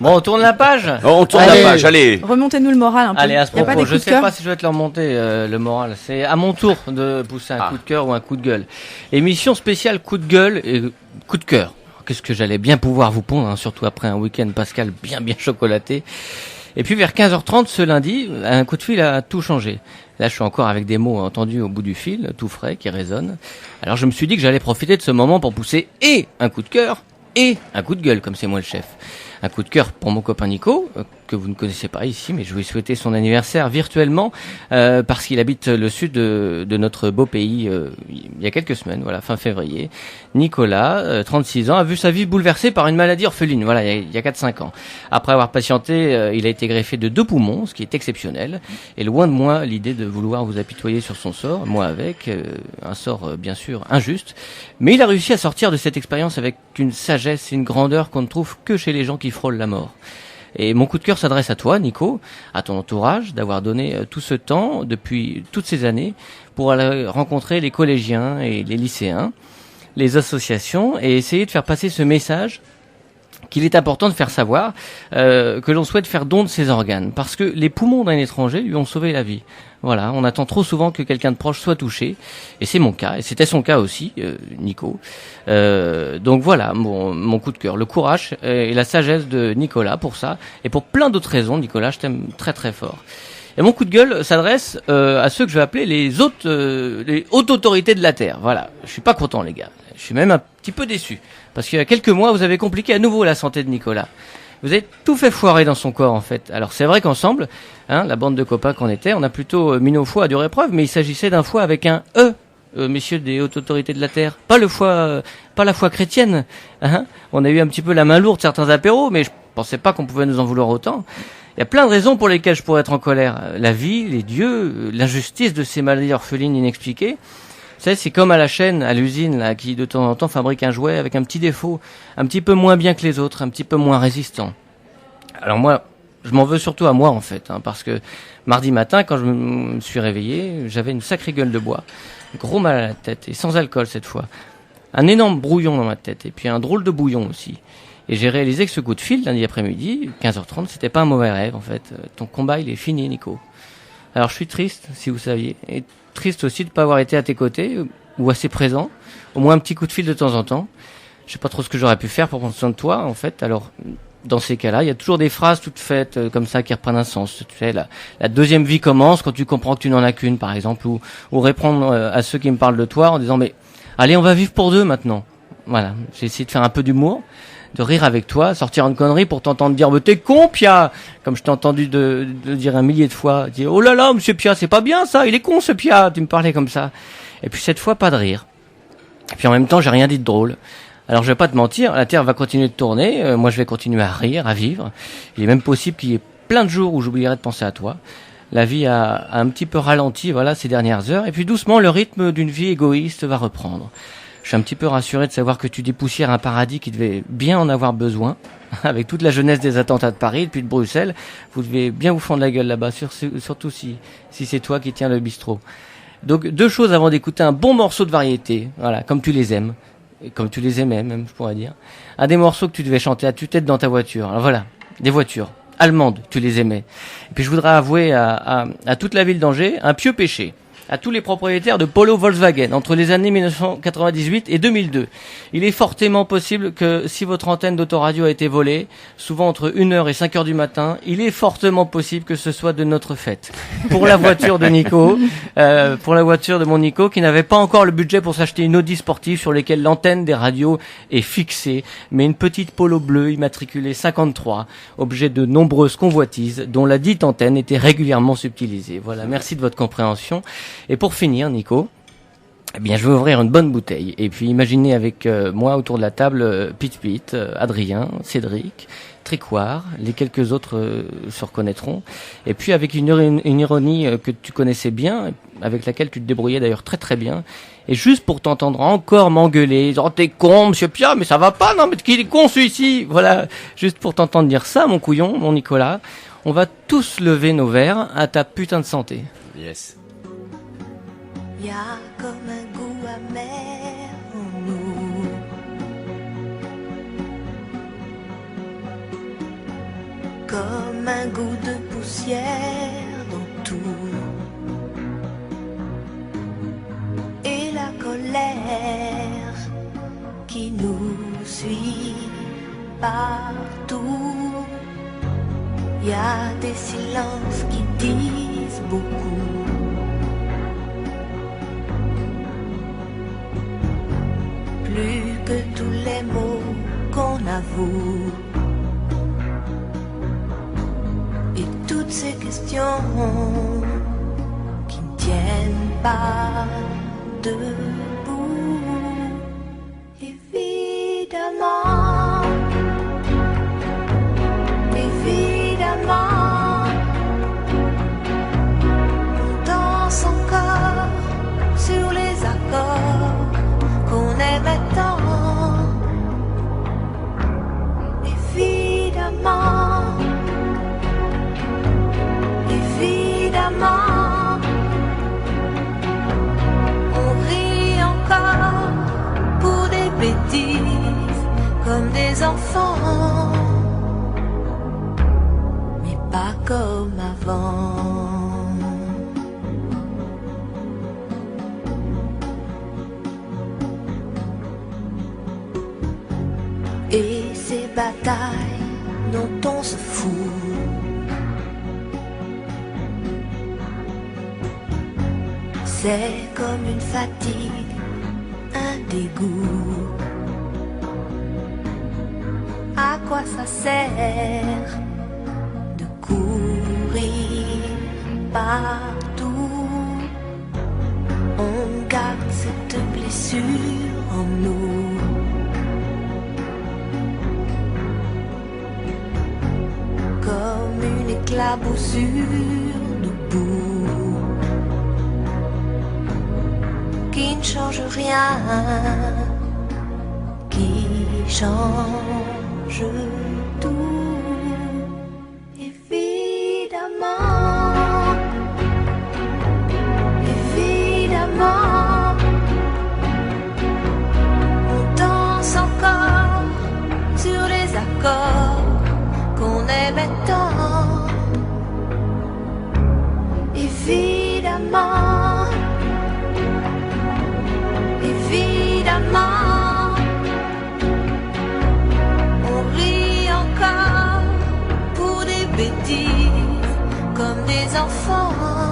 Bon, on tourne la page. On tourne la page, allez. Remontez-nous le moral un peu. Allez, à ce Y a pas propos, des je coups de sais cœur pas si je vais te le remonter le moral. C'est à mon tour de pousser un coup de cœur ou un coup de gueule. Émission spéciale coup de gueule et coup de cœur. Qu'est-ce que j'allais bien pouvoir vous pondre, hein, surtout après un week-end pascal bien chocolaté. Et puis vers 15h30 ce lundi, un coup de fil a tout changé. Là, je suis encore avec des mots entendus au bout du fil, tout frais, qui résonnent. Alors je me suis dit que j'allais profiter de ce moment pour pousser et un coup de cœur et un coup de gueule, comme c'est moi le chef. Un coup de cœur pour mon copain Nico, que vous ne connaissez pas ici, mais je vais souhaiter son anniversaire virtuellement, parce qu'il habite le sud de notre beau pays il y a quelques semaines, voilà, fin février. Nicolas, 36 ans, a vu sa vie bouleversée par une maladie orpheline, voilà, il y a 4-5 ans. Après avoir patienté, il a été greffé de 2 poumons, ce qui est exceptionnel. Et loin de moi l'idée de vouloir vous apitoyer sur son sort, moi avec, un sort bien sûr injuste. Mais il a réussi à sortir de cette expérience avec une sagesse et une grandeur qu'on ne trouve que chez les gens qui frôlent la mort. Et mon coup de cœur s'adresse à toi, Nico, à ton entourage, d'avoir donné tout ce temps, depuis toutes ces années, pour aller rencontrer les collégiens et les lycéens, les associations, et essayer de faire passer ce message qu'il est important de faire savoir que l'on souhaite faire don de ses organes, parce que les poumons d'un étranger lui ont sauvé la vie. Voilà, on attend trop souvent que quelqu'un de proche soit touché, et c'est mon cas, et c'était son cas aussi, Nico. Donc voilà, mon coup de cœur, le courage et la sagesse de Nicolas pour ça, et pour plein d'autres raisons. Nicolas, je t'aime très très fort. Et mon coup de gueule s'adresse à ceux que je vais appeler les hautes autorités de la Terre. Voilà, je suis pas content les gars, je suis même un petit peu déçu, parce qu'il y a quelques mois, vous avez compliqué à nouveau la santé de Nicolas. Vous avez tout fait foirer dans son corps en fait. Alors c'est vrai qu'ensemble, hein, la bande de copains qu'on était, on a plutôt mis nos foies à dure épreuve, mais il s'agissait d'un foie avec un E, messieurs des hautes autorités de la Terre. Pas le foie, pas la foi chrétienne. Hein. On a eu un petit peu la main lourde certains apéros, mais je pensais pas qu'on pouvait nous en vouloir autant. Il y a plein de raisons pour lesquelles je pourrais être en colère. La vie, les dieux, l'injustice de ces maladies orphelines inexpliquées. Vous savez, c'est comme à la chaîne, à l'usine, là, qui de temps en temps fabrique un jouet avec un petit défaut, un petit peu moins bien que les autres, un petit peu moins résistant. Alors moi, je m'en veux surtout à moi en fait, hein, parce que mardi matin, quand je me suis réveillé, j'avais une sacrée gueule de bois, gros mal à la tête, et sans alcool cette fois. Un énorme brouillon dans ma tête, et puis un drôle de bouillon aussi. Et j'ai réalisé que ce coup de fil, lundi après-midi, 15h30, c'était pas un mauvais rêve en fait. Ton combat, il est fini, Nico. Alors je suis triste, si vous saviez, et triste aussi de pas avoir été à tes côtés, ou assez présent, au moins un petit coup de fil de temps en temps. Je sais pas trop ce que j'aurais pu faire pour prendre soin de toi, en fait. Alors, dans ces cas-là, il y a toujours des phrases toutes faites comme ça qui reprennent un sens. Tu sais, la deuxième vie commence quand tu comprends que tu n'en as qu'une, par exemple, ou répondre à ceux qui me parlent de toi en disant mais allez, on va vivre pour deux maintenant. Voilà, j'ai essayé de faire un peu d'humour, de rire avec toi, sortir une connerie pour t'entendre dire mais t'es con Pia, comme je t'ai entendu de dire 1 millier de fois, dire oh là là monsieur Pia, c'est pas bien ça, il est con ce Pia, tu me parlais comme ça. Et puis cette fois pas de rire. Et puis en même temps j'ai rien dit de drôle. Alors je vais pas te mentir, la Terre va continuer de tourner, moi je vais continuer à rire, à vivre. Il est même possible qu'il y ait plein de jours où j'oublierai de penser à toi. La vie a un petit peu ralenti, voilà, ces dernières heures, et puis doucement le rythme d'une vie égoïste va reprendre. Je suis un petit peu rassuré de savoir que tu dépoussières un paradis qui devait bien en avoir besoin, avec toute la jeunesse des attentats de Paris, puis de Bruxelles. Vous devez bien vous fendre la gueule là-bas, surtout si c'est toi qui tiens le bistrot. Donc 2 choses avant d'écouter un bon morceau de variété, voilà, comme tu les aimes. Comme tu les aimais même, je pourrais dire. Un des morceaux que tu devais chanter à tue-tête dans ta voiture. Alors voilà, des voitures allemandes, tu les aimais. Et puis je voudrais avouer à toute la ville d'Angers un pieux péché. À tous les propriétaires de Polo Volkswagen entre les années 1998 et 2002. Il est fortement possible que si votre antenne d'autoradio a été volée, souvent entre 1h et 5h du matin, il est fortement possible que ce soit de notre fête. Pour la voiture de Nico, pour la voiture de mon Nico qui n'avait pas encore le budget pour s'acheter une Audi sportive sur laquelle l'antenne des radios est fixée, mais une petite Polo bleue immatriculée 53, objet de nombreuses convoitises dont la dite antenne était régulièrement subtilisée. Voilà, merci de votre compréhension. Et pour finir, Nico, eh bien, je vais ouvrir une bonne bouteille. Et puis, imaginez avec moi autour de la table Pete, Adrien, Cédric, Tricoire, les quelques autres se reconnaîtront. Et puis, avec une ironie que tu connaissais bien, avec laquelle tu te débrouillais d'ailleurs très très bien. Et juste pour t'entendre encore m'engueuler, oh t'es con, monsieur Pia, mais ça va pas, non, mais qu'il est con celui-ci. Voilà, juste pour t'entendre dire ça, mon couillon, mon Nicolas, on va tous lever nos verres à ta putain de santé. Yes. Y a comme un goût amer en nous. comme un goût de poussière dans tout. Et la colère qui nous suit partout. Y a des silences qui disent beaucoup. Plus que tous les mots qu'on avoue. Et toutes ces questions qui ne tiennent pas debout. Évidemment, évidemment, on danse encore sur les accords qu'on aimait tant. Évidemment, évidemment, on rit encore pour des bêtises comme des enfants, mais pas comme avant. Et ces batailles dont on se fout, c'est comme une fatigue, un dégoût. À quoi ça sert de courir partout? On garde cette blessure en nous. Comme une éclaboussure de boue qui ne change rien, qui change tout. Évidemment, évidemment, on danse encore sur les accords qu'on aimait tant. Évidemment, évidemment, on rit encore pour des bêtises comme des enfants.